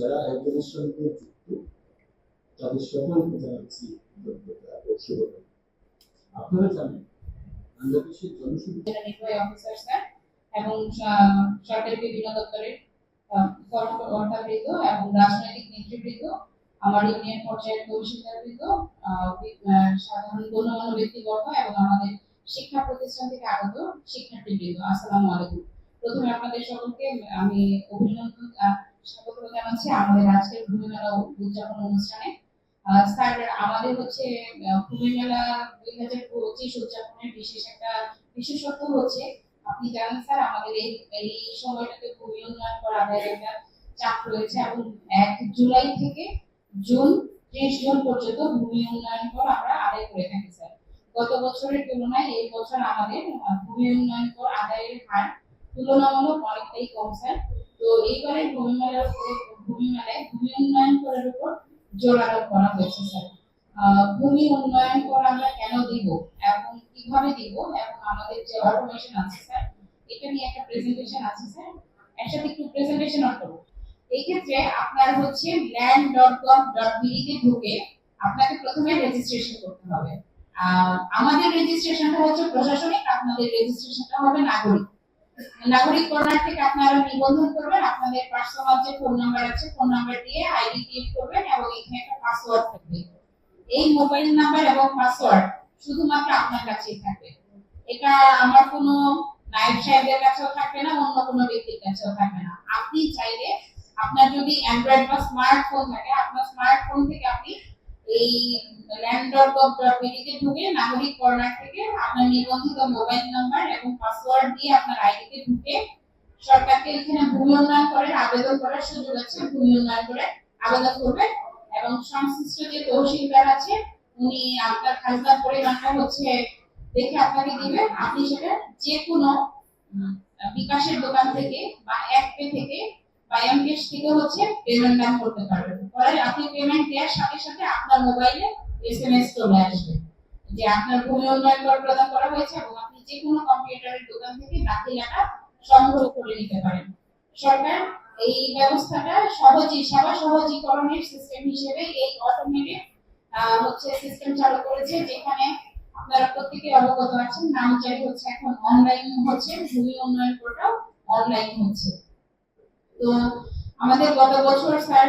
যারা আয়োজনের সঙ্গে যুক্ত তাদের সকলকে জানাচ্ছি কৃতজ্ঞতা ও শুভকামনা। আপনারা জানেন বাংলাদেশের জনসংখ্যা নির্বাহী অফিসার স্যার এবং সরকারি বিভিন্ন দপ্তরের কর্মকর্তাবৃন্দ এবং রাজনৈতিক নেতৃবৃন্দ, আমার ইউনিয়ন পর্যায়ের কমিশনারবৃন্দ, সাধারণ গণ্যমান্য ব্যক্তিবর্গ এবং আমাদের শিক্ষা প্রতিষ্ঠান থেকে আগত শিক্ষার্থীবৃন্দ, আসসালামু আলাইকুম। প্রথমে আপনাদের সকলকে আমি অভিনন্দন স্বাগত জানাচ্ছি আমাদের আজকের ভূমি মেলা উদযাপন অনুষ্ঠানে। স্যার, আমাদের হচ্ছে ভূমি মেলা 2025 উদযাপনের একটা বিশেষত্ব হচ্ছে, আপনি জানেন স্যার, আমাদের এই সময়টাতে ভূমি উন্নয়ন করা আদায়ের একটা চাপ রয়েছে এবং 1 জুলাই থেকে জুন 30 জুন পর্যন্ত ভূমি উন্নয়ন কর আমরা আদায় করে থাকি স্যার। গত বছরের তুলনায় এই বছর আমাদের ভূমি উন্নয়ন কর আদায়ের হার তুলনামূলক অনেকটাই কম স্যার। তো এইবারের ভূমি মেলায় ভূমি উন্নয়ন করের উপর জোর আরোপ করা হয়েছে স্যার। ভূমি উন্নয়ন কর আমরা কেন দিব এবং কিভাবে দিব এবং আমাদের যে অটোমেশন আছে স্যার, এটা নিয়ে একটা প্রেজেন্টেশন আছে স্যার, একসাথে একটু প্রেজেন্টেশন করব। এই ক্ষেত্রে আপনার হচ্ছে land.gov.bd তে ঢুকে আপনাকে প্রথমে রেজিস্ট্রেশন করতে হবে। আমাদের রেজিস্ট্রেশনটা হচ্ছে প্রশাসনিক, আপনাদের রেজিস্ট্রেশনটা হবে নাগরিক। নাগরিক কর্নার থেকে আপনারা নিবন্ধন করবেন, আপনাদের পার্সোনাল যে ফোন নাম্বার আছে ফোন নাম্বার দিয়ে আইডি ক্রিয়েট করবেন এবং এখানে একটা পাসওয়ার্ড থাকবে। এই মোবাইল নাম্বার এবং পাসওয়ার্ড শুধুমাত্র আপনার কাছেই থাকবে। এটা আমার কোনো নায়েব সাহেবের কাছেও থাকবে না, অন্য কোনো ব্যক্তির কাছেও থাকবে না। আপনি চাইলে আপনার যদি অ্যান্ড্রয়েড বা স্মার্টফোন থাকে, আপনার স্মার্টফোন থেকে আপনি এই land.gov.bd তে ঢুকে নাগরিক কর্নার থেকে আপনার নিবন্ধিত মোবাইল নাম্বার এবং পাসওয়ার্ড দিয়ে আপনার আইডি তে ঢুকে সরকারকে এখানে ভূমি উন্নয়ন করার আবেদন করার সুযোগ আছে, ভূমি উন্নয়ন করে আবেদন করবেন এবং সংশ্লিষ্ট যে তহসিলদার আছে উনি আপনার খাজনার পরিমাণটা হচ্ছে দেখে আপনাকে দিবেন। আপনি সেটা যে কোনো বিকাশের দোকান থেকে বা অ্যাপে থেকে বা এমকেশ থেকে হচ্ছে পেমেন্ট নাম করতে পারবেন। পরে আপনি পেমেন্ট দেওয়ার সাথে সাথে আপনার মোবাইলে এসএমএস চলে আসবে যে আপনার ভূমি উন্নয়ন কর প্রদান করা হয়েছে এবং আপনি যে কোনো কম্পিউটারের দোকান থেকে দাখিলাটা সংগ্রহ করে নিতে পারেন। সরকার এই ব্যবস্থাটা সেবা সহজীকরণের সিস্টেম হিসেবে এই অটোমেটেড হচ্ছে সিস্টেম চালু করেছে, যেখানে আপনারা প্রত্যেকে অবগত আছেন নামজারি হচ্ছে এখন অনলাইন হচ্ছে, ভূমি উন্নয়ন পোর্টাল অনলাইন হচ্ছে। তো আমাদের গত বছর স্যার